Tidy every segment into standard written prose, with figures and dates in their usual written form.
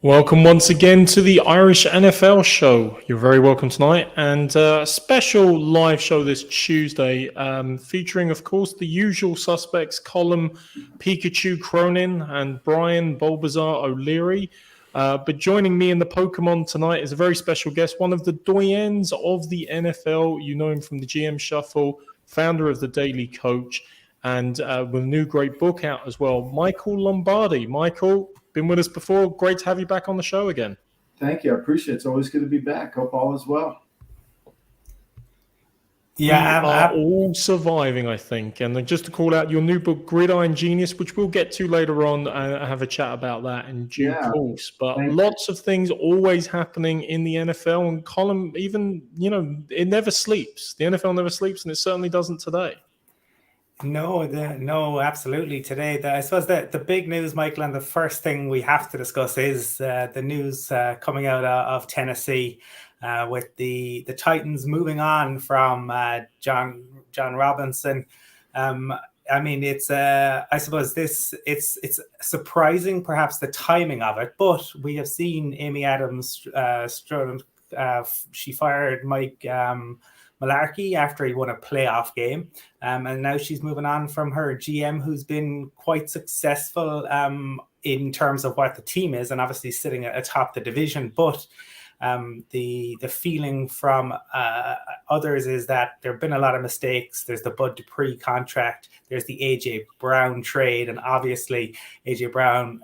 Welcome once again to the Irish NFL show. You're very welcome tonight, and a special live show this Tuesday, featuring, of course, the usual suspects: Colin Pikachu Cronin and Brian Bulbasaur O'Leary. But joining me in the Pokemon tonight is a very special guest, one of the doyens of the NFL. You know him from the GM Shuffle, founder of the Daily Coach, and with a new great book out as well, Michael Lombardi. Michael, been with us before. Great to have you back on the show again. Thank you. I appreciate it. It's always good to be back. Hope all is well. Yeah, we are all surviving, I think. And then just to call out your new book, Gridiron Genius, which we'll get to later on and have a chat about that in due course. But lots of things always happening in the NFL. And Colin, even, it never sleeps. The NFL never sleeps, and it certainly doesn't today. No, absolutely. Today, I suppose the big news, Michael, and the first thing we have to discuss is the news coming out of Tennessee with the Titans moving on from John Robinson. I mean, it's I suppose it's surprising, perhaps, the timing of it, but we have seen Amy Adams she fired Mike Mularkey after he won a playoff game, and now she's moving on from her GM, who's been quite successful in terms of what the team is, and obviously sitting atop the division. But the feeling from others is that there have been a lot of mistakes. There's the Bud Dupree contract, there's the AJ Brown trade, and obviously AJ Brown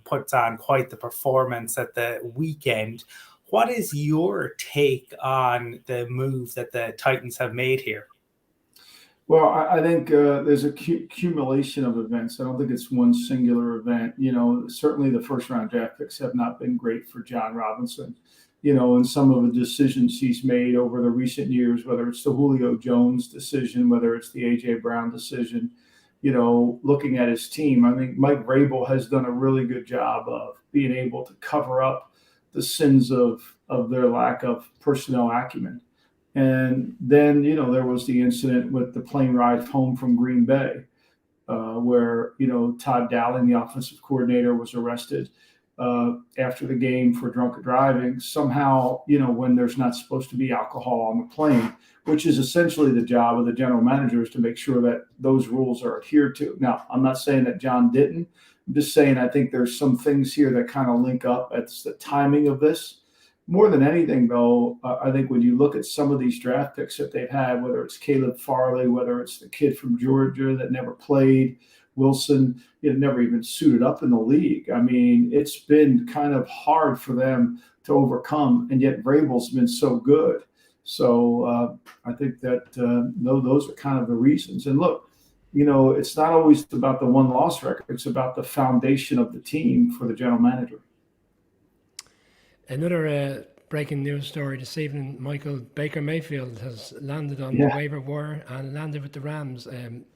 puts on quite the performance at the weekend. What is your take on the move that the Titans have made here? Well, I think there's a accumulation of events. I don't think it's one singular event. Certainly the first round draft picks have not been great for John Robinson. And some of the decisions he's made over the recent years, whether it's the Julio Jones decision, whether it's the AJ Brown decision, looking at his team, I think Mike Vrabel has done a really good job of being able to cover up the sins of their lack of personnel acumen. And then, there was the incident with the plane ride home from Green Bay, where, Todd Dowling, the offensive coordinator, was arrested after the game for drunken driving. Somehow, when there's not supposed to be alcohol on the plane, which is essentially the job of the general manager, is to make sure that those rules are adhered to. Now, I'm not saying that John didn't. I'm just saying I think there's some things here that kind of link up. It's the timing of this. More than anything, though, I think when you look at some of these draft picks that they've had, whether it's Caleb Farley, whether it's the kid from Georgia that never played, Wilson, never even suited up in the league. I mean, it's been kind of hard for them to overcome, and yet Vrabel's been so good. So I think that those are kind of the reasons. And look, it's not always about the one-loss record. It's about the foundation of the team for the general manager. Another breaking news story this evening, Michael, Baker Mayfield has landed on the waiver wire and landed with the Rams.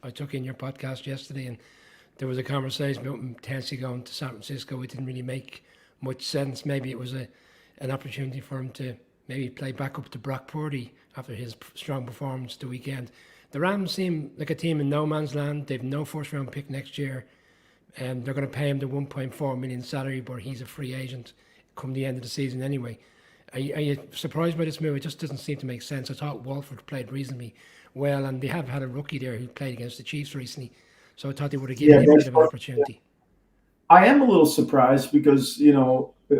I took in your podcast yesterday, and there was a conversation about Tennessee going to San Francisco. It didn't really make much sense. Maybe it was an opportunity for him to maybe play back up to Brock Purdy after his strong performance the weekend. The Rams seem like a team in no man's land. They've no first-round pick next year, and they're going to pay him the $1.4 million salary, but he's a free agent come the end of the season anyway. Are you surprised by this move? It just doesn't seem to make sense. I thought Walford played reasonably well, and they have had a rookie there who played against the Chiefs recently, so I thought they would have given him a bit of an opportunity. I am a little surprised because,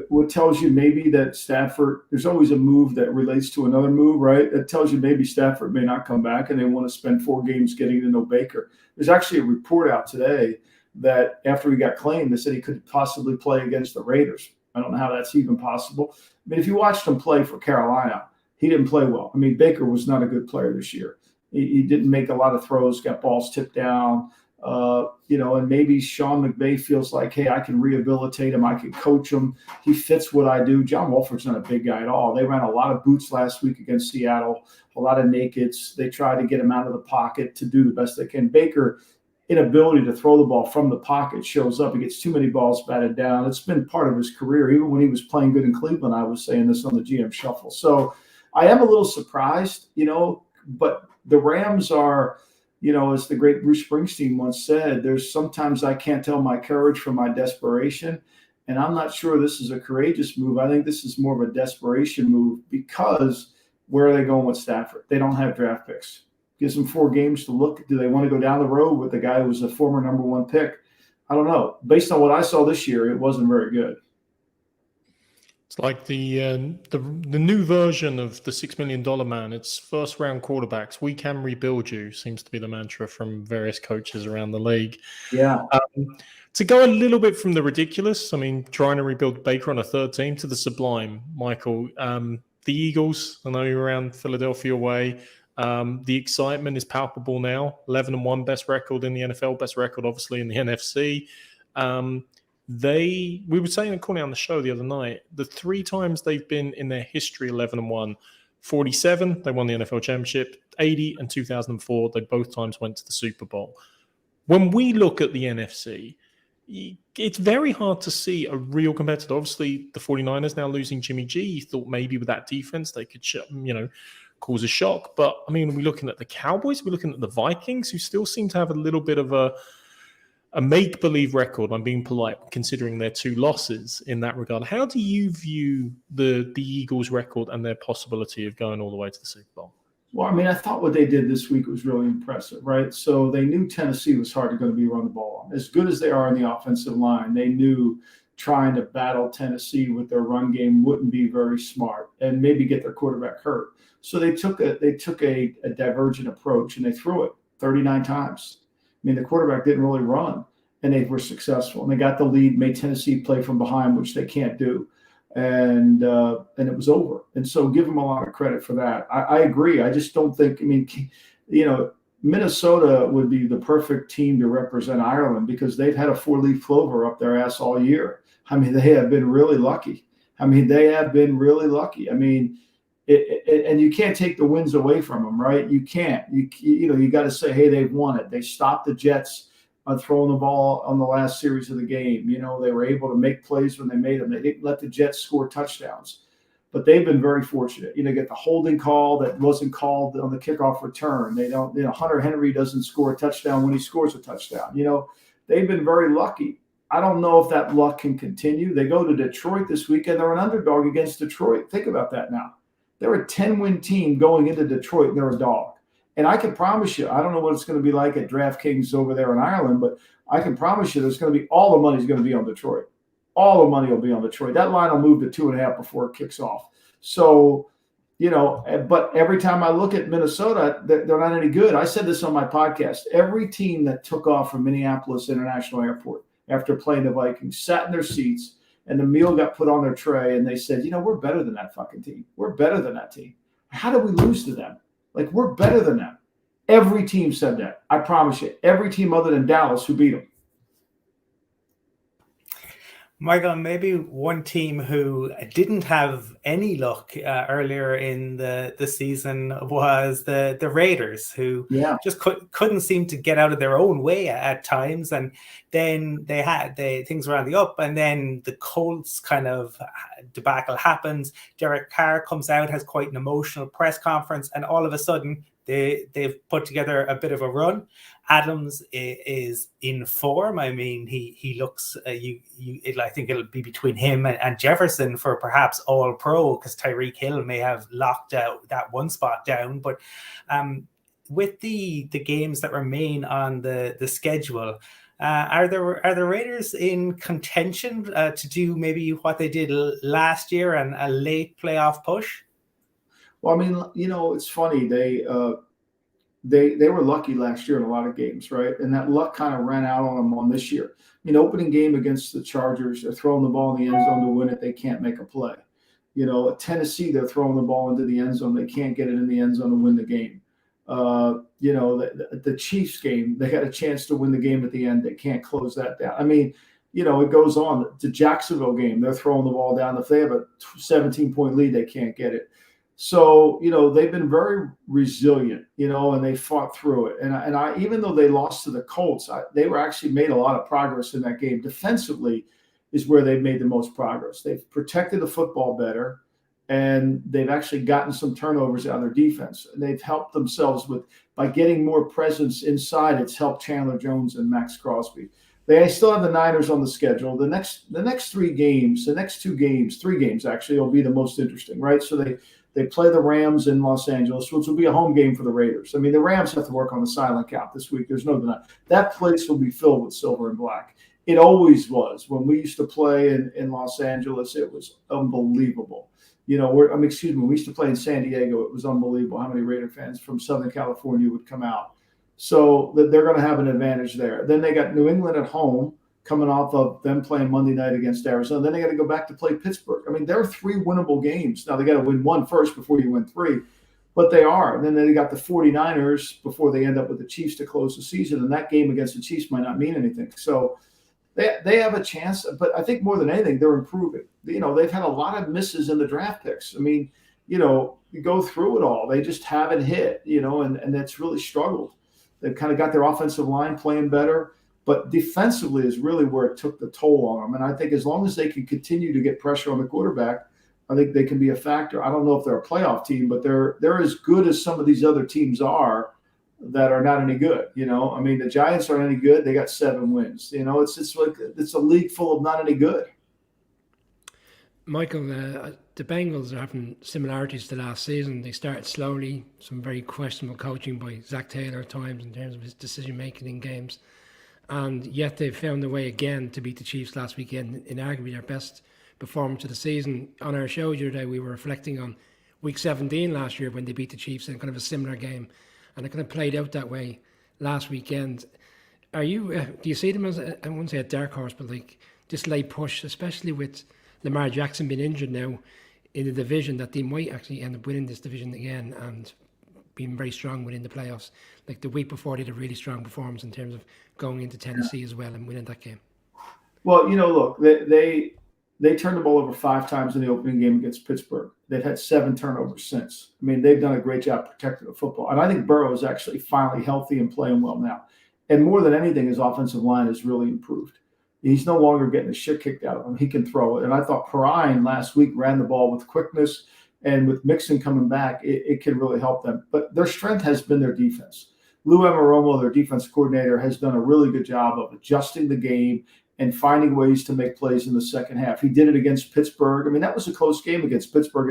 what tells you maybe that Stafford, there's always a move that relates to another move, right? That tells you maybe Stafford may not come back and they want to spend 4 games getting to know Baker. There's actually a report out today that after he got claimed, they said he could possibly play against the Raiders. I don't know how that's even possible. I mean, if you watched him play for Carolina, he didn't play well. I mean, Baker was not a good player this year. He didn't make a lot of throws, got balls tipped down. And maybe Sean McVay feels like, hey, I can rehabilitate him. I can coach him. He fits what I do. John Wolford's not a big guy at all. They ran a lot of boots last week against Seattle, a lot of nakeds. They tried to get him out of the pocket to do the best they can. Baker, inability to throw the ball from the pocket shows up. He gets too many balls batted down. It's been part of his career. Even when he was playing good in Cleveland, I was saying this on the GM Shuffle. So I am a little surprised, but the Rams are, as the great Bruce Springsteen once said, there's sometimes I can't tell my courage from my desperation. And I'm not sure this is a courageous move. I think this is more of a desperation move because where are they going with Stafford? They don't have draft picks. Gives them 4 games to look. Do they want to go down the road with the guy who was a former number 1 pick? I don't know. Based on what I saw this year, it wasn't very good. It's like the new version of the $6 million man. It's first round quarterbacks. We can rebuild you, seems to be the mantra from various coaches around the league. Yeah. To go a little bit from the ridiculous, I mean, trying to rebuild Baker on a 3rd team, to the sublime, Michael. The Eagles, I know you're around Philadelphia way. The excitement is palpable now. 11-1, best record in the NFL, best record obviously in the NFC. We were saying it on the show the other night, the 3 times they've been in their history 11-1, 47, they won the NFL championship, 80 and 2004, they both times went to the Super Bowl. When we look at the NFC, it's very hard to see a real competitor. Obviously, the 49ers now losing Jimmy G. You thought maybe with that defense they could, cause a shock. But, I mean, we're looking at the Cowboys, we're looking at the Vikings, who still seem to have a little bit of a make-believe record. I'm being polite, considering their 2 losses in that regard. How do you view the Eagles' record and their possibility of going all the way to the Super Bowl? Well, I mean, I thought what they did this week was really impressive, right? So they knew Tennessee was hard going to be run the ball on. As good as they are in the offensive line, they knew trying to battle Tennessee with their run game wouldn't be very smart and maybe get their quarterback hurt. So they took a divergent approach and they threw it 39 times. I mean, the quarterback didn't really run, and they were successful. And they got the lead, made Tennessee play from behind, which they can't do. And it was over. And so give them a lot of credit for that. I agree. I just don't think, Minnesota would be the perfect team to represent Ireland because they've had a 4-leaf clover up their ass all year. I mean, they have been really lucky. And you can't take the wins away from them, right? You can't. You got to say, hey, they've won it. They stopped the Jets on throwing the ball on the last series of the game. They were able to make plays when they made them. They didn't let the Jets score touchdowns. But they've been very fortunate. Get the holding call that wasn't called on the kickoff return. They don't, Hunter Henry doesn't score a touchdown when he scores a touchdown. They've been very lucky. I don't know if that luck can continue. They go to Detroit this weekend. They're an underdog against Detroit. Think about that now. They're a 10-win team going into Detroit, and they're a dog. And I can promise you, I don't know what it's going to be like at DraftKings over there in Ireland, but I can promise you there's going to be all the money's going to be on Detroit. All the money will be on Detroit. That line will move to 2.5 before it kicks off. So, but every time I look at Minnesota, they're not any good. I said this on my podcast. Every team that took off from Minneapolis International Airport after playing the Vikings sat in their seats and the meal got put on their tray and they said, we're better than that fucking team. We're better than that team. How did we lose to them? Like, we're better than them. Every team said that. I promise you. Every team other than Dallas who beat them. Michael, maybe one team who didn't have any luck earlier in the season was the Raiders, who just couldn't seem to get out of their own way at times. And then things were on the up, and then the Colts kind of debacle happens. Derek Carr comes out, has quite an emotional press conference, and all of a sudden they've put together a bit of a run. Adams is in form. I mean, he looks. I think it'll be between him and Jefferson for perhaps All Pro, because Tyreek Hill may have locked out that one spot down. But with the games that remain on the schedule, are the Raiders in contention to do maybe what they did last year and a late playoff push? Well, I mean, it's funny. They were lucky last year in a lot of games, right? And that luck kind of ran out on them on this year. Opening game against the Chargers, they're throwing the ball in the end zone to win it. They can't make a play. At Tennessee, they're throwing the ball into the end zone. They can't get it in the end zone to win the game. The Chiefs game, they had a chance to win the game at the end. They can't close that down. I mean, it goes on. The Jacksonville game, they're throwing the ball down. If they have a 17-point lead, they can't get it. So, they've been very resilient, and they fought through it. And I even though they lost to the Colts, they were actually made a lot of progress in that game. Defensively is where they've made the most progress. They've protected the football better, and they've actually gotten some turnovers out of their defense. And they've helped themselves by getting more presence inside. It's helped Chandler Jones and Max Crosby. They still have the Niners on the schedule. The next 3 games, the next 2 games, 3 games actually, will be the most interesting, right? So they play the Rams in Los Angeles, which will be a home game for the Raiders. I mean, the Rams have to work on the silent count this week. There's no denying. That place will be filled with silver and black. It always was. When we used to play in Los Angeles, it was unbelievable. When we used to play in San Diego, it was unbelievable how many Raider fans from Southern California would come out. So they're going to have an advantage there. Then they got New England at home, coming off of them playing Monday night against Arizona. Then they got to go back to play Pittsburgh. I mean, there are 3 winnable games. Now, they got to win 1 first before you win 3, but they are. And then they got the 49ers before they end up with the Chiefs to close the season, and that game against the Chiefs might not mean anything. So they have a chance, but I think more than anything, they're improving. They've had a lot of misses in the draft picks. I mean, you go through it all. They just haven't hit, and that's really struggled. They've kind of got their offensive line playing better, but defensively is really where it took the toll on them. And I think as long as they can continue to get pressure on the quarterback, I think they can be a factor. I don't know if they're a playoff team, but they're as good as some of these other teams are that are not any good. I mean, the Giants aren't any good. They got 7 wins. It's just like it's a league full of not any good. Michael, the Bengals are having similarities to last season. They started slowly, some very questionable coaching by Zach Taylor at times in terms of his decision-making in games. And yet they've found a way again to beat the Chiefs last weekend in arguably their best performance of the season. On our show the other day, we were reflecting on Week 17 last year when they beat the Chiefs in kind of a similar game. And it kind of played out that way last weekend. Do you see them as, I wouldn't say a dark horse, but like this late push, especially with Lamar Jackson being injured now in the division, that they might actually end up winning this division again and being very strong within the playoffs? Like the week before, they had a really strong performance in terms of going into Tennessee as well and winning that game. Well, look, they turned the ball over 5 times in the opening game against Pittsburgh. They've had 7 turnovers since. I mean, they've done a great job protecting the football. And I think Burrow is actually finally healthy and playing well now. And more than anything, his offensive line has really improved. He's no longer getting the shit kicked out of him. He can throw it. And I thought Perrine last week ran the ball with quickness, and with Mixon coming back, it can really help them. But their strength has been their defense. Lou Anarumo, their defense coordinator, has done a really good job of adjusting the game and finding ways to make plays in the second half. He did it against Pittsburgh. I mean, that was a close game against Pittsburgh,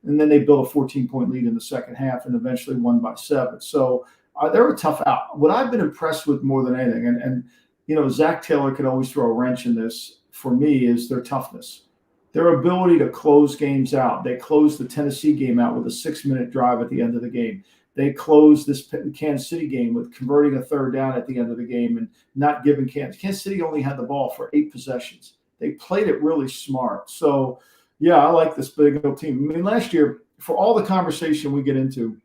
and then they built a 14-point lead in the second half and eventually won by 7. So they're a tough out. What I've been impressed with more than anything, and Zach Taylor can always throw a wrench in this for me, is their toughness. Their ability to close games out. They closed the Tennessee game out with a 6-minute drive at the end of the game. They closed this Kansas City game with converting a 3rd down at the end of the game and not giving Kansas City only had the ball for 8 possessions. They played it really smart. So, yeah, I like this big old team. I mean, last year, for all the conversation we get into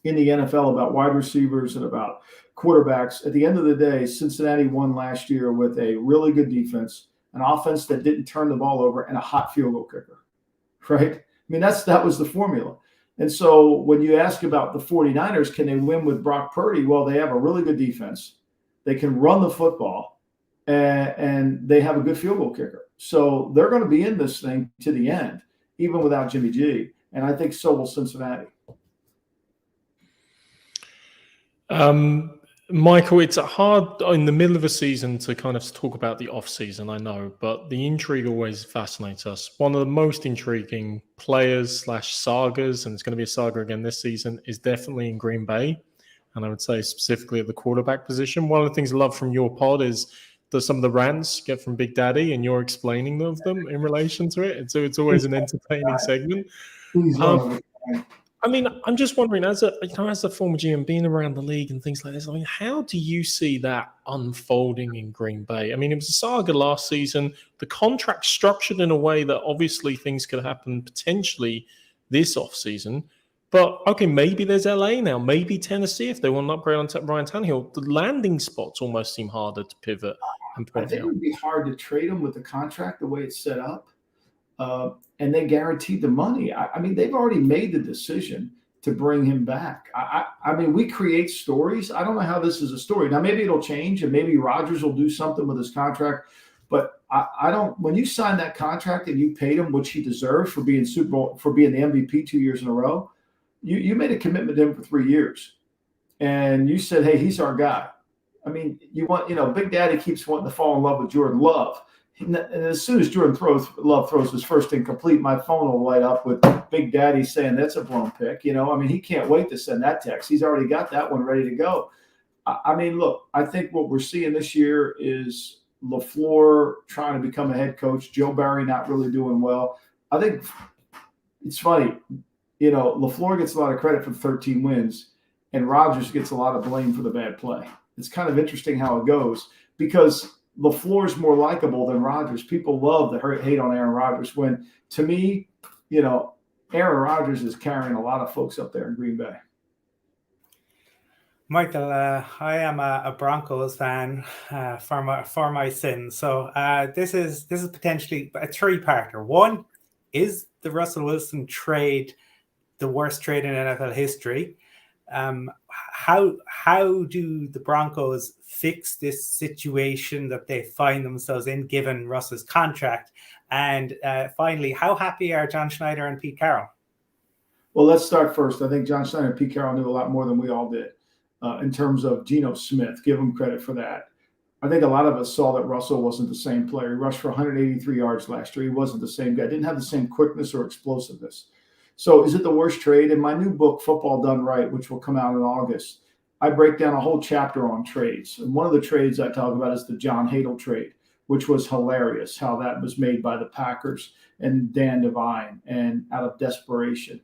in the NFL about wide receivers and about quarterbacks, at the end of the day, Cincinnati won last year with a really good defense, an offense that didn't turn the ball over, and a hot field goal kicker, right? I mean, that was the formula. And so when you ask about the 49ers, can they win with Brock Purdy? Well, they have a really good defense. They can run the football, and they have a good field goal kicker. So they're going to be in this thing to the end, even without Jimmy G. And I think so will Cincinnati. Michael, it's hard in the middle of a season to kind of talk about the off season, I know, but the intrigue always fascinates us. One of the most intriguing players / sagas, and it's going to be a saga again this season, is definitely in Green Bay. And I would say specifically at the quarterback position. One of the things I love from your pod is some of the rants get from Big Daddy, and you're explaining them in relation to it. And so it's always an entertaining segment. I mean, I'm just wondering, as a former GM, being around the league and things like this, I mean, how do you see that unfolding in Green Bay? I mean, it was a saga last season. The contract structured in a way that obviously things could happen potentially this offseason. But, okay, maybe there's LA now. Maybe Tennessee, if they want to upgrade on Ryan Tannehill. The landing spots almost seem harder to pivot and I think it would be hard to trade him with the contract the way it's set up. And they guaranteed the money. I mean, they've already made the decision to bring him back. I mean, we create stories. I don't know how this is a story. Now, maybe it'll change, and maybe Rodgers will do something with his contract. But I don't. When you sign that contract and you paid him, which he deserved for being for being the MVP 2 years in a row, you made a commitment to him for 3 years, and you said, "Hey, he's our guy." I mean, Big Daddy keeps wanting to fall in love with Jordan Love. And as soon as Jordan Love throws his first incomplete, my phone will light up with Big Daddy saying that's a blown pick. I mean, he can't wait to send that text. He's already got that one ready to go. I mean, look, I think what we're seeing this year is LaFleur trying to become a head coach, Joe Barry not really doing well. I think it's funny, LaFleur gets a lot of credit for 13 wins, and Rodgers gets a lot of blame for the bad play. It's kind of interesting how it goes because LaFleur is more likable than Rodgers. People love to hate on Aaron Rodgers when, to me, Aaron Rodgers is carrying a lot of folks up there in Green Bay. Michael, I am a Broncos fan for my sins. So this is potentially a three-parter. One, is the Russell Wilson trade the worst trade in NFL history? How do the Broncos fix this situation that they find themselves in, given Russ's contract? And finally, how happy are John Schneider and Pete Carroll? Well, let's start first. I think John Schneider and Pete Carroll knew a lot more than we all did. In terms of Geno Smith, give him credit for that. I think a lot of us saw that Russell wasn't the same player. He rushed for 183 yards last year. He wasn't the same guy. Didn't have the same quickness or explosiveness. So is it the worst trade? In my new book, Football Done Right, which will come out in August, I break down a whole chapter on trades. And one of the trades I talk about is the John Hadl trade, which was hilarious, how that was made by the Packers and Dan Devine and out of desperation.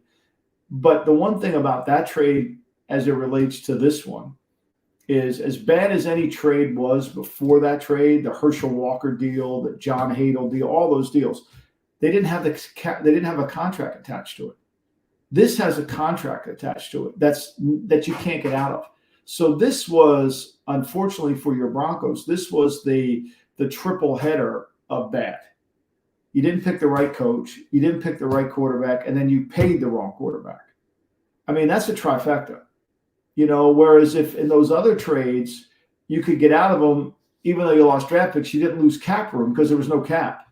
But the one thing about that trade as it relates to this one is, as bad as any trade was before that trade, the Herschel Walker deal, the John Hadl deal, all those deals, they didn't have a contract attached to it. This has a contract attached to it that you can't get out of. So this was, unfortunately for your Broncos, this was the triple header of bad. You didn't pick the right coach, you didn't pick the right quarterback, and then you paid the wrong quarterback. I mean, that's a trifecta. Whereas if in those other trades, you could get out of them, even though you lost draft picks, you didn't lose cap room because there was no cap.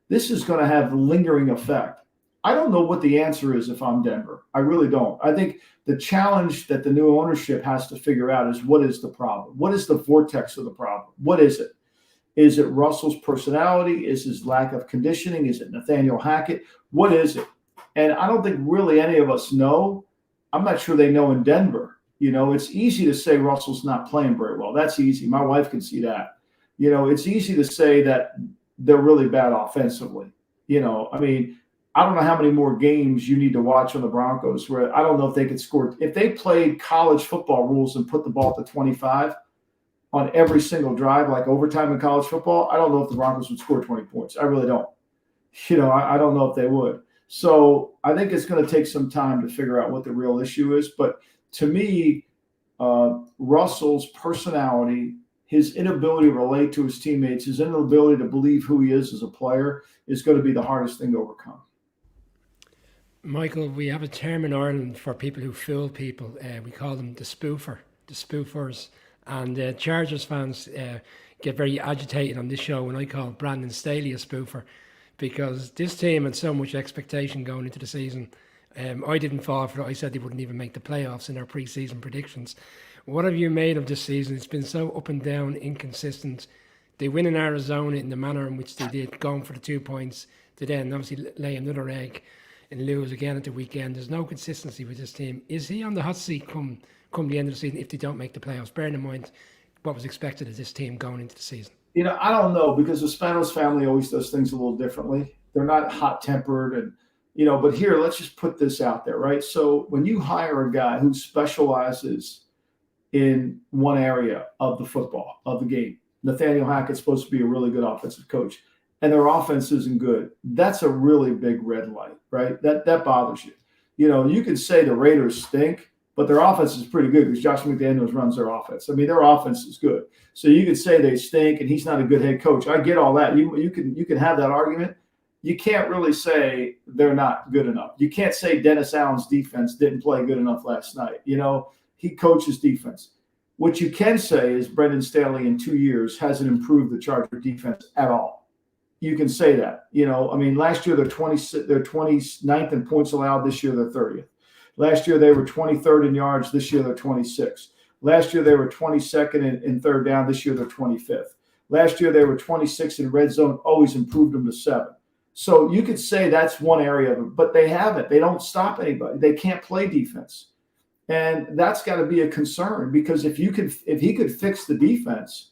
This is going to have lingering effect. I don't know what the answer is if I'm Denver. I really don't. I think the challenge that the new ownership has to figure out is, what is the problem? What is the vortex of the problem? What is it? Is it Russell's personality? Is his lack of conditioning? Is it Nathaniel Hackett? What is it? And I don't think really any of us know. I'm not sure they know in Denver. It's easy to say Russell's not playing very well. That's easy. My wife can see that. It's easy to say that they're really bad offensively. I mean, I don't know how many more games you need to watch on the Broncos where I don't know if they could score. If they played college football rules and put the ball at the 25 on every single drive, like overtime in college football, I don't know if the Broncos would score 20 points. I really don't. I don't know if they would. So I think it's going to take some time to figure out what the real issue is. But to me, Russell's personality, his inability to relate to his teammates, his inability to believe who he is as a player is going to be the hardest thing to overcome. Michael, we have a term in Ireland for people who fool people. We call them the spoofers. And Chargers fans get very agitated on this show when I call Brandon Staley a spoofer, because this team had so much expectation going into the season. I didn't fall for it. I said they wouldn't even make the playoffs in our preseason predictions. What have you made of this season? It's been so up and down, inconsistent. They win in Arizona in the manner in which they did, going for the 2 points, to then obviously lay another egg and lose again at the weekend. There's no consistency with this team. Is he on the hot seat come the end of the season if they don't make the playoffs, bearing in mind what was expected of this team going into the season? I don't know, because the Spanos family always does things a little differently. They're not hot-tempered and but here, let's just put this out there, right? So when you hire a guy who specializes in one area of the football, of the game, Nathaniel Hackett's supposed to be a really good offensive coach, and their offense isn't good, that's a really big red light, right? That bothers you. You could say the Raiders stink, but their offense is pretty good because Josh McDaniels runs their offense. I mean, their offense is good. So you could say they stink and he's not a good head coach. I get all that. You can have that argument. You can't really say they're not good enough. You can't say Dennis Allen's defense didn't play good enough last night. He coaches defense. What you can say is Brendan Staley in 2 years hasn't improved the Charger defense at all. You can say that. Last year they're 29th in points allowed. This year they're 30th. Last year they were 23rd in yards. This year they're 26th. Last year, they were 22nd in third down. This year, they're 25th. Last year, they were 26th in red zone, always improved them to 7. So you could say that's one area of it, but they haven't. They don't stop anybody. They can't play defense. And that's got to be a concern, because if he could fix the defense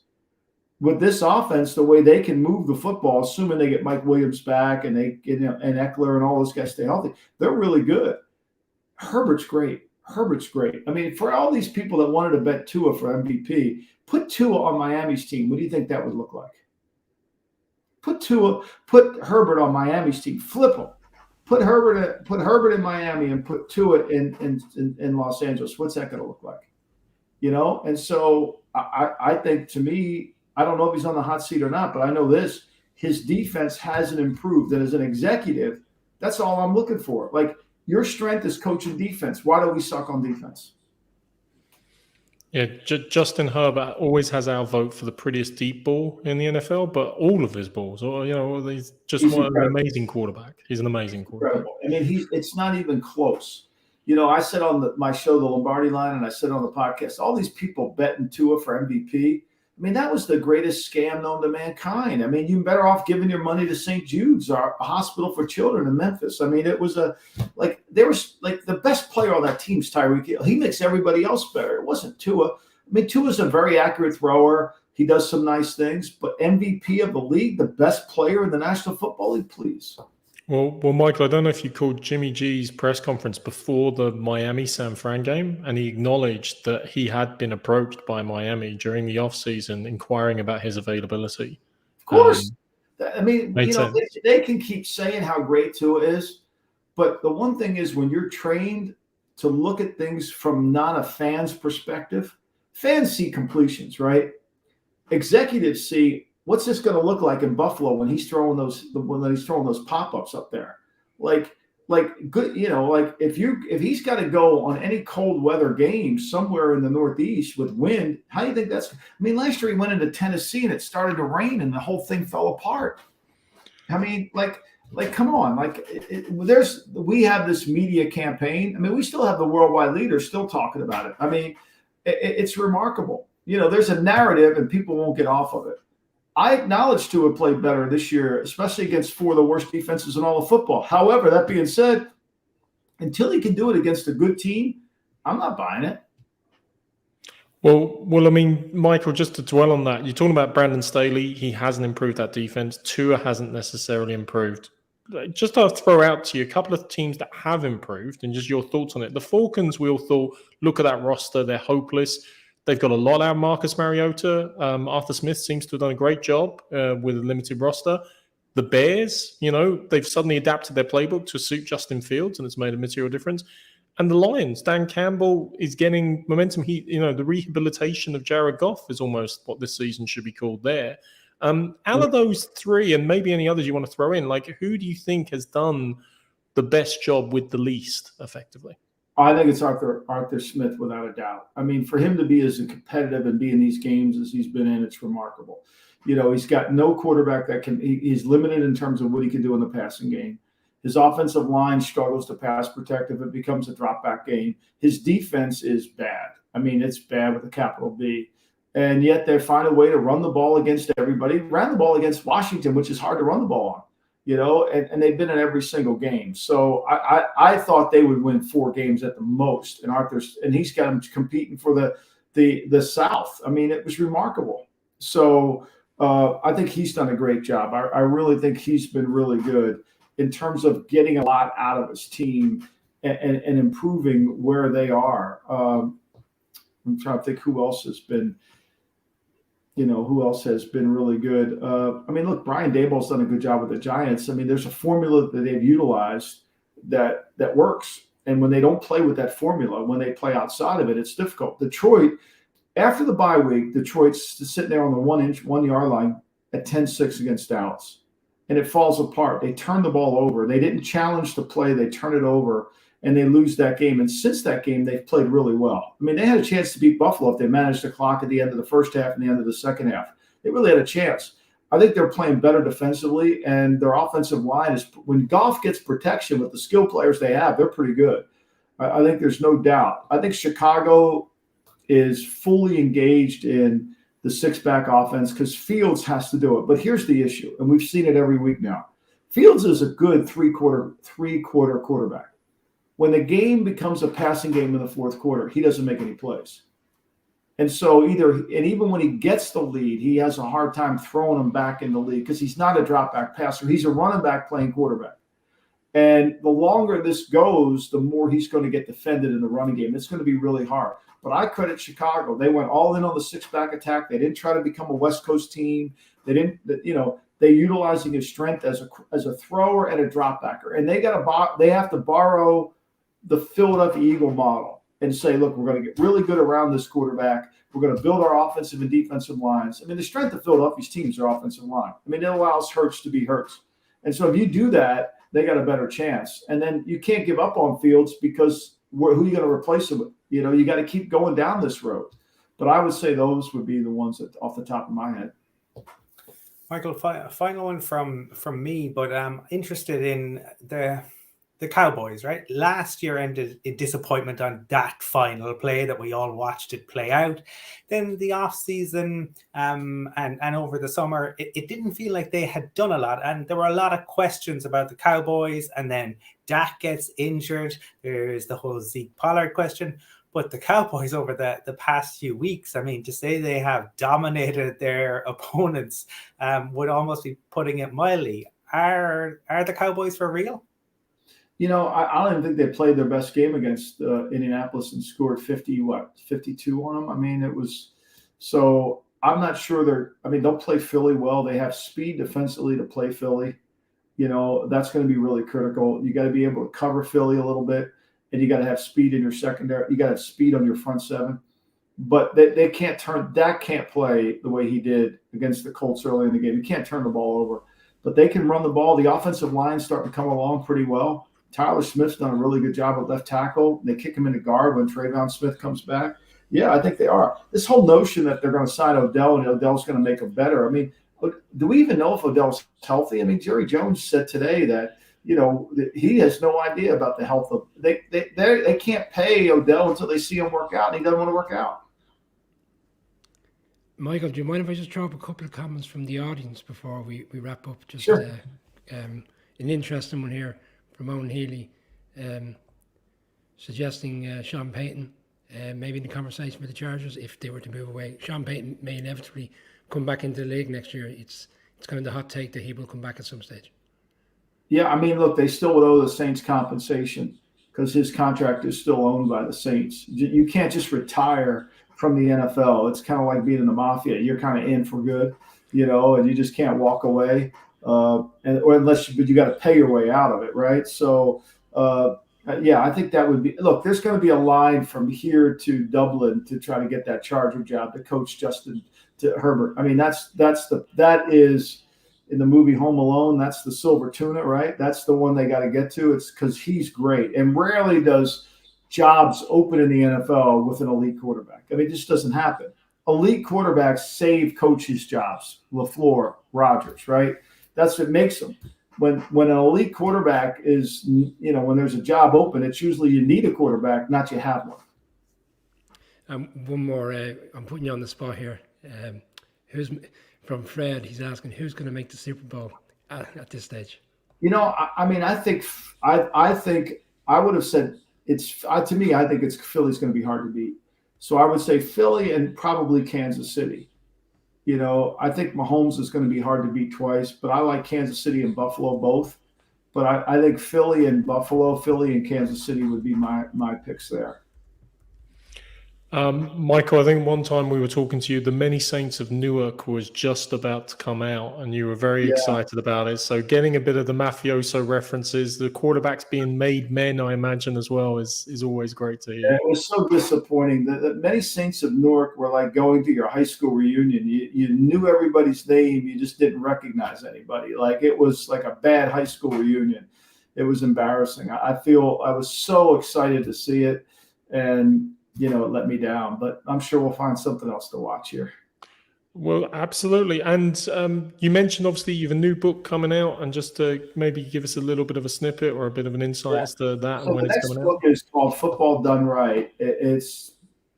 with this offense, the way they can move the football, assuming they get Mike Williams back and and Eckler and all those guys stay healthy, they're really good. Herbert's great. I mean, for all these people that wanted to bet Tua for MVP, put Tua on Miami's team. What do you think that would look like? Put Herbert on Miami's team. Flip them. Put Herbert in Miami and put Tua in Los Angeles. What's that going to look like? And so I think, to me, I don't know if he's on the hot seat or not, but I know this: his defense hasn't improved. And as an executive, that's all I'm looking for. Like, your strength is coaching defense. Why do we suck on defense? Yeah, Justin Herbert always has our vote for the prettiest deep ball in the NFL, but all of his balls, he's just an amazing quarterback. He's an amazing quarterback. Incredible. I mean, it's not even close. I said on my show, The Lombardi Line, and I said on the podcast, all these people betting Tua for MVP. I mean, that was the greatest scam known to mankind. I mean, you're better off giving your money to St. Jude's, a hospital for children in Memphis. I mean, it was the best player on that team's Tyreek Hill. He makes everybody else better. It wasn't Tua. I mean, Tua's a very accurate thrower. He does some nice things, but MVP of the league, the best player in the National Football League, please. Well, Michael, I don't know if you called Jimmy G's press conference before the Miami-San Fran game, and he acknowledged that he had been approached by Miami during the offseason inquiring about his availability. Of course. I mean, they can keep saying how great Tua is, but the one thing is, when you're trained to look at things from not a fan's perspective, fans see completions, right? Executives see, what's this going to look like in Buffalo when he's throwing those pop-ups up there? Like good, if he's got to go on any cold weather game somewhere in the Northeast with wind, how do you think that's? I mean, last year he went into Tennessee and it started to rain and the whole thing fell apart. I mean, come on, we have this media campaign. I mean, we still have the worldwide leaders still talking about it. I mean, it's remarkable. There's a narrative and people won't get off of it. I acknowledge Tua played better this year, especially against 4 of the worst defenses in all of football. However, that being said, until he can do it against a good team, I'm not buying it. Well, I mean, Michael, just to dwell on that, you're talking about Brandon Staley. He hasn't improved that defense. Tua hasn't necessarily improved. Just to throw out to you a couple of teams that have improved and just your thoughts on it. The Falcons, we all thought, look at that roster. They're hopeless. They've got a lot out of Marcus Mariota. Arthur Smith seems to have done a great job with a limited roster. The Bears, they've suddenly adapted their playbook to suit Justin Fields, and it's made a material difference. And the Lions, Dan Campbell is getting momentum. The rehabilitation of Jared Goff is almost what this season should be called there. Out of those 3, and maybe any others you want to throw in, who do you think has done the best job with the least effectively? I think it's Arthur Smith, without a doubt. I mean, for him to be as competitive and be in these games as he's been in, it's remarkable. He's got no quarterback that he's limited in terms of what he can do in the passing game. His offensive line struggles to pass protect if it becomes a drop back game. His defense is bad. I mean, it's bad with a capital B. And yet they find a way to run the ball against everybody. Ran the ball against Washington, which is hard to run the ball on. And they've been in every single game. So I thought they would win 4 games at the most. And he's got them competing for the South. I mean, it was remarkable. So I think he's done a great job. I really think he's been really good in terms of getting a lot out of his team and improving where they are. I'm trying to think who else has been really good. I mean, look, Brian Daboll's done a good job with the Giants. I mean, there's a formula that they've utilized that works. And when they don't play with that formula, when they play outside of it, it's difficult. Detroit, after the bye week, Detroit's sitting there on the 1 yard line at 10-6 against Dallas. And it falls apart. They turn the ball over. They didn't challenge the play. They turn it over. And they lose that game. And since that game, they've played really well. I mean, they had a chance to beat Buffalo if they managed the clock at the end of the first half and the end of the second half. They really had a chance. I think they're playing better defensively, and their offensive line is – when Goff gets protection with the skill players they have, they're pretty good. I think there's no doubt. I think Chicago is fully engaged in the six-back offense because Fields has to do it. But here's the issue, and we've seen it every week now. Fields is a good three-quarter quarterback. When the game becomes a passing game in the fourth quarter, he doesn't make any plays. And so even when he gets the lead, he has a hard time throwing him back in the lead because he's not a drop-back passer. He's a running back playing quarterback. And the longer this goes, the more he's going to get defended in the running game. It's going to be really hard. But I credit Chicago. They went all in on the six-back attack. They didn't try to become a West Coast team. They didn't, they utilizing his strength as a thrower and a drop backer. And they have to borrow the Philadelphia Eagle model and say, look, we're going to get really good around this quarterback. We're going to build our offensive and defensive lines. I mean, the strength of Philadelphia's team is their offensive line. I mean, it allows Hurts to be Hurts. And so if you do that, they got a better chance. And then you can't give up on Fields because who are you going to replace him with? You got to keep going down this road. But I would say those would be the ones that off the top of my head. Michael, final one from me, but I'm interested in the Cowboys, right? Last year ended in disappointment on that final play that we all watched it play out. Then the offseason and over the summer, it didn't feel like they had done a lot. And there were a lot of questions about the Cowboys. And then Dak gets injured. There's the whole Zeke Pollard question. But the Cowboys over the past few weeks, I mean, to say they have dominated their opponents would almost be putting it mildly. Are the Cowboys for real? I don't even think they played their best game against Indianapolis and scored 52 on them. I mean, it was so I'm not sure they'll play Philly well. They have speed defensively to play Philly. That's going to be really critical. You got to be able to cover Philly a little bit, and you got to have speed in your secondary. You got to have speed on your front seven. But they can't Dak can't play the way he did against the Colts early in the game. He can't turn the ball over. But they can run the ball. The offensive line's starting to come along pretty well. Tyler Smith's done a really good job at left tackle. They kick him into guard when Trayvon Smith comes back. Yeah, I think they are. This whole notion that they're going to sign Odell and Odell's going to make them better. I mean, do we even know if Odell's healthy? I mean, Jerry Jones said today that, he has no idea about the health of – they can't pay Odell until they see him work out, and he doesn't want to work out. Michael, do you mind if I just throw up a couple of comments from the audience before we wrap up? Just sure. An interesting one here from Owen Healy, suggesting Sean Payton, maybe in the conversation with the Chargers, if they were to move away. Sean Payton may inevitably come back into the league next year. It's kind of the hot take that he will come back at some stage. Yeah, I mean, look, they still would owe the Saints compensation because his contract is still owned by the Saints. You can't just retire from the NFL. It's kind of like being in the mafia. You're kind of in for good, and you just can't walk away. But you got to pay your way out of it, right? So, I think that would be. Look, there's going to be a line from here to Dublin to try to get that Charger job to coach Justin to Herbert. I mean, that is in the movie Home Alone. That's the silver tuna, right? That's the one they got to get to. It's because he's great, and rarely does jobs open in the NFL with an elite quarterback. I mean, it just doesn't happen. Elite quarterbacks save coaches' jobs. LaFleur, Rodgers, right? That's what makes them. When an elite quarterback is, when there's a job open, it's usually you need a quarterback, not you have one. One more. I'm putting you on the spot here. Who's from Fred? He's asking who's going to make the Super Bowl at this stage. I think I would have said to me. I think it's Philly's going to be hard to beat. So I would say Philly and probably Kansas City. I think Mahomes is going to be hard to beat twice, but I like Kansas City and Buffalo both. But I think Philly and Buffalo, Philly and Kansas City would be my picks there. Michael, I think one time we were talking to you, The Many Saints of Newark was just about to come out, and you were very excited about it. So getting a bit of the mafioso references, the quarterbacks being made men, I imagine, as well, is always great to hear. Yeah, it was so disappointing. The Many Saints of Newark were like going to your high school reunion. You knew everybody's name. You just didn't recognize anybody. Like it was like a bad high school reunion. It was embarrassing. I was so excited to see it, and it let me down, but I'm sure we'll find something else to watch here. Well, absolutely. And you mentioned, obviously, you have a new book coming out, and just to maybe give us a little bit of a snippet or a bit of an insight as to that and when it's coming out. The next book is called Football Done Right. It's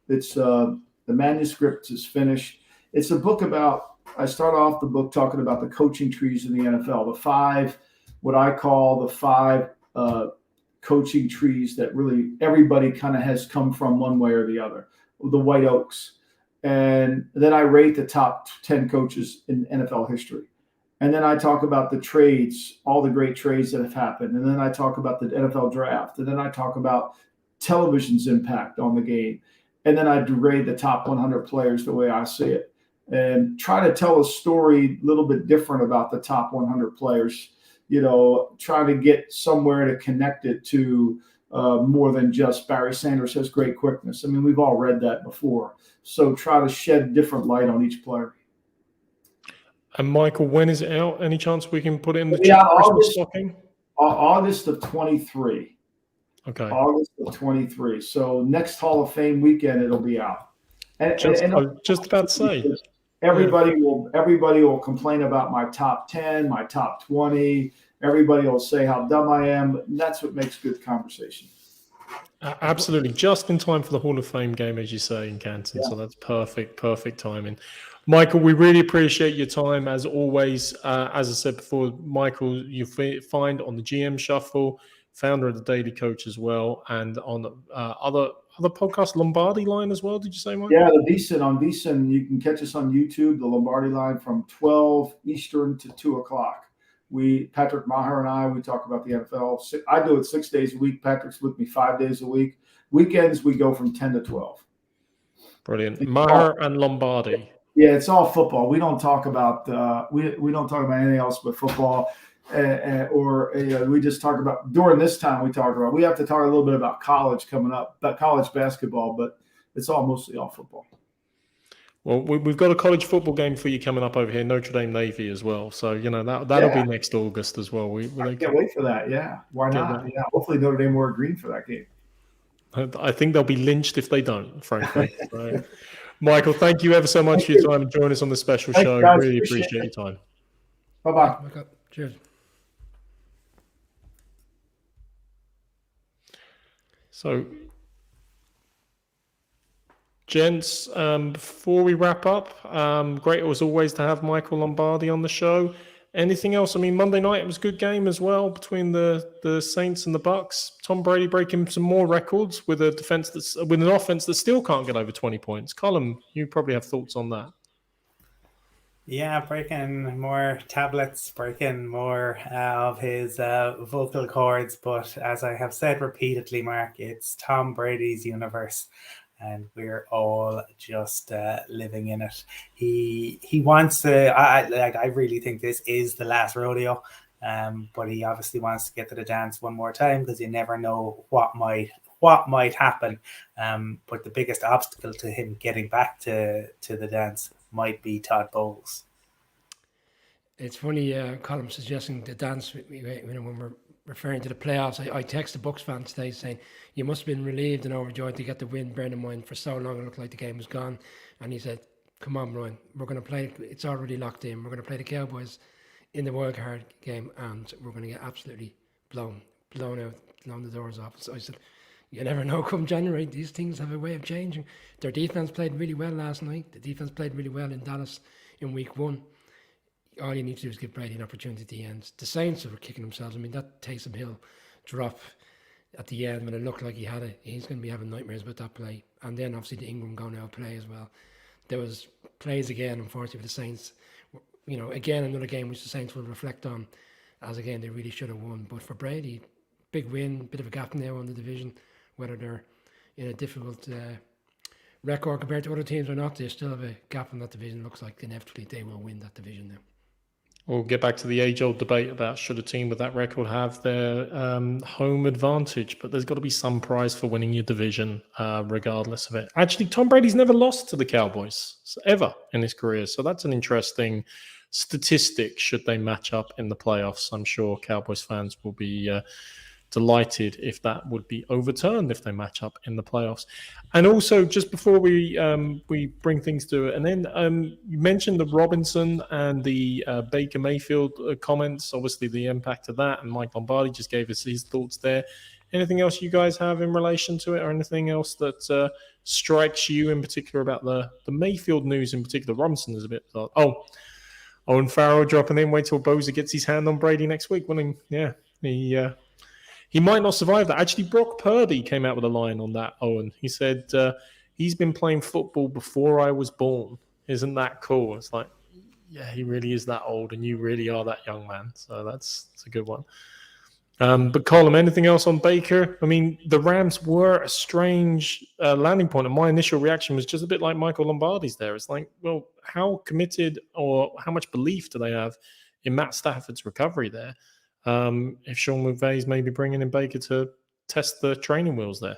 It's the manuscript is finished. It's a book about. I start off the book talking about the coaching trees in the NFL, the five, what I call the five coaching trees that really everybody kind of has come from one way or the other, the white oaks. And then I rate the top 10 coaches in NFL history. And then I talk about the trades, all the great trades that have happened. And then I talk about the NFL draft. And then I talk about television's impact on the game. And then I rate the top 100 players the way I see it. And try to tell a story a little bit different about the top 100 players, trying to get somewhere to connect it to more than just Barry Sanders has great quickness. I mean, we've all read that before. So try to shed different light on each player. And Michael, when is it out? Any chance we can put it in the Christmas stocking? August of 23. Okay. August of 23. So next Hall of Fame weekend, it'll be out. I was just about to say. Everybody will complain about my top 10, my top 20. Everybody will say how dumb I am. That's what makes good conversation. Absolutely. Just in time for the Hall of Fame game, as you say, in Canton. Yeah. So that's perfect timing. Michael, we really appreciate your time, as always. As I said before, Michael, you find on the GM Shuffle, founder of the Daily Coach as well, and on other podcasts, Lombardi Line as well, did you say, Mike? Yeah, the VSiN. On VSiN, you can catch us on YouTube, the Lombardi Line, from 12 Eastern to 2 o'clock. Patrick Maher and I, we talk about the NFL. I do it 6 days a week. Patrick's with me 5 days a week. Weekends, we go from 10 to 12. Brilliant. Maher and Lombardi. Yeah, it's all football. We don't talk about we don't talk about anything else but football. We just talk about, during this time we have to talk a little bit about college coming up, about college basketball, but it's mostly all football. Well, we've got a college football game for you coming up over here, Notre Dame Navy as well. So that'll be next August as well. I can't wait for that. Yeah, why not? Yeah, hopefully Notre Dame wear green for that game. I think they'll be lynched if they don't, frankly. So, Michael, thank you ever so much for your time and joining us on the special show. Guys, really appreciate your time. Bye-bye. Cheers. So, gents, before we wrap up, great as always to have Michael Lombardi on the show. Anything else? I mean, Monday night, it was a good game as well between the Saints and the Bucs. Tom Brady breaking some more records with an offense that still can't get over 20 points. Colin, you probably have thoughts on that. Yeah, breaking more tablets, breaking more of his vocal cords. But as I have said repeatedly, Mark, it's Tom Brady's universe, and we're all just living in it. He wants to. I really think this is the last rodeo, but he obviously wants to get to the dance one more time, because you never know what might happen. But the biggest obstacle to him getting back to the dance might be Todd Bowles. It's funny, Colin suggesting the dance when we're referring to the playoffs. I texted Bucs fans today saying, you must have been relieved and overjoyed to get the win, bearing in mind for so long it looked like the game was gone. And he said, come on, Brian, we're going to play, it's already locked in. We're going to play the Cowboys in the wild card game, and we're going to get absolutely blown the doors off. So I said, you never know, come January, these things have a way of changing. Their defense played really well last night. The defense played really well in Dallas in week 1. All you need to do is give Brady an opportunity at the end. The Saints were kicking themselves. I mean, that Taysom Hill drop at the end when it looked like he's going to be having nightmares about that play. And then obviously the Ingram going out play as well. There was plays again, unfortunately, for the Saints. Again, another game which the Saints will reflect on, as again, they really should have won. But for Brady, big win, bit of a gap now on the division. Whether they're in a difficult record compared to other teams or not, they still have a gap in that division. Looks like inevitably they will win that division now. We'll get back to the age-old debate about should a team with that record have their home advantage, but there's got to be some prize for winning your division regardless of it. Actually, Tom Brady's never lost to the Cowboys ever in his career, so that's an interesting statistic should they match up in the playoffs. I'm sure Cowboys fans will be delighted if that would be overturned if they match up in the playoffs. And also, just before we bring things to an end, you mentioned the Robinson and the Baker Mayfield comments, obviously the impact of that, and Mike Lombardi just gave us his thoughts there. Anything else you guys have in relation to it, or anything else that strikes you in particular about the Mayfield news in particular? Robinson is a bit. Owen Farrell dropping in. Wait till Bosa gets his hand on Brady next week. Well, yeah, he might not survive that. Actually, Brock Purdy came out with a line on that, Owen. He said, he's been playing football before I was born. Isn't that cool? It's like, yeah, he really is that old, and you really are that young, man. So that's a good one. But Colin, anything else on Baker? I mean, the Rams were a strange landing point, and my initial reaction was just a bit like Michael Lombardi's there. It's like, well, how committed or how much belief do they have in Matt Stafford's recovery there? If Sean McVay's maybe bringing in Baker to test the training wheels there?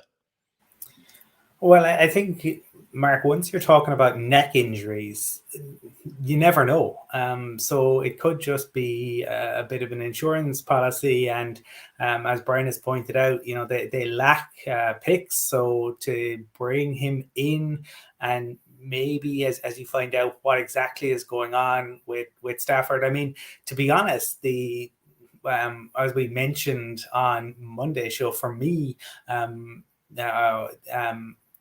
Well, I think, Mark, once you're talking about neck injuries, you never know. So it could just be a bit of an insurance policy. And as Brian has pointed out, they lack picks. So to bring him in and maybe as you find out what exactly is going on with Stafford, I mean, to be honest, as we mentioned on Monday's show, for me,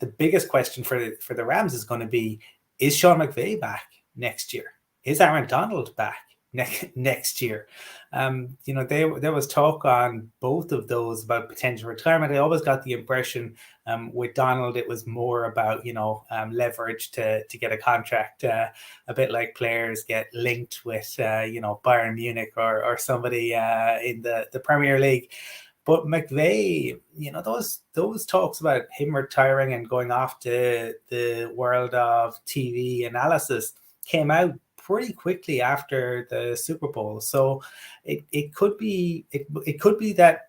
the biggest question for the Rams is going to be, is Sean McVay back next year? Is Aaron Donald back next year? There was talk on both of those about potential retirement. I always got the impression with Donald, it was more about, leverage to get a contract, a bit like players get linked with, Bayern Munich or somebody in the Premier League. But McVay, those talks about him retiring and going off to the world of TV analysis came out pretty quickly after the Super Bowl. So it could be that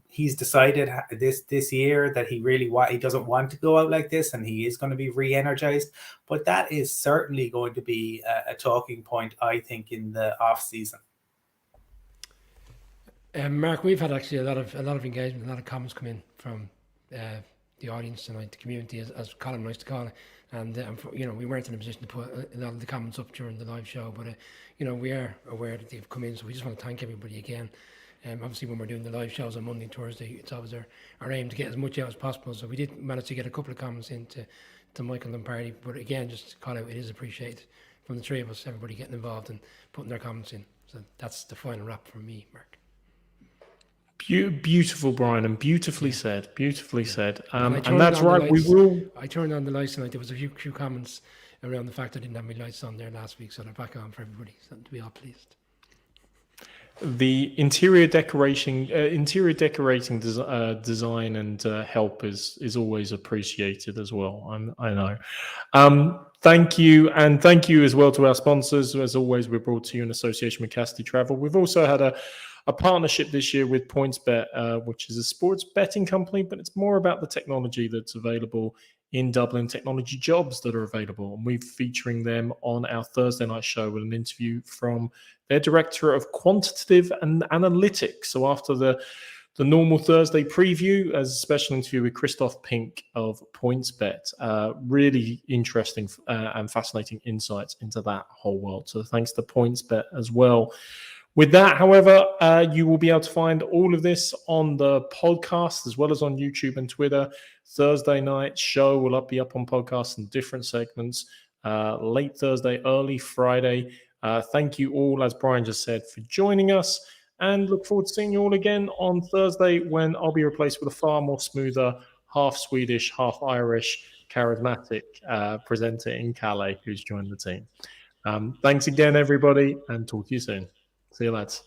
he's decided this year that he doesn't want to go out like this, and he is going to be re-energized. But that is certainly going to be a talking point, I think, in the off season. Mark, we've had actually a lot of engagement, a lot of comments come in from the audience tonight, the community, as Colin likes to call it. And we weren't in a position to put a lot of the comments up during the live show, but we are aware that they've come in, so we just want to thank everybody again. Obviously, when we're doing the live shows on Monday and Thursday, it's always our aim to get as much out as possible. So we did manage to get a couple of comments into Michael Lombardi, but again, just to call out, it is appreciated from the three of us, everybody getting involved and putting their comments in. So that's the final wrap from me, Mark. Beautiful, Brian, and beautifully said. Beautifully said. And that's right. I turned on the lights tonight. There was a few comments around the fact I didn't have my lights on there last week, so they're back on for everybody. So to be all pleased. The interior decorating design and help is always appreciated as well. I know. Thank you, and thank you as well to our sponsors. As always, we're brought to you in association with Cassidy Travel. We've also had a partnership this year with PointsBet, which is a sports betting company, but it's more about the technology that's available in Dublin, technology jobs that are available. And we're featuring them on our Thursday night show with an interview from their director of quantitative and analytics. So after the normal Thursday preview, as a special interview with Christoph Pink of PointsBet. Really interesting and fascinating insights into that whole world. So thanks to PointsBet as well. With that, however, you will be able to find all of this on the podcast as well as on YouTube and Twitter. Thursday night show will be up on podcasts in different segments. Late Thursday, early Friday. Thank you all, as Brian just said, for joining us. And look forward to seeing you all again on Thursday when I'll be replaced with a far more smoother, half Swedish, half Irish, charismatic presenter in Calais who's joined the team. Thanks again, everybody, and talk to you soon. See you, lads.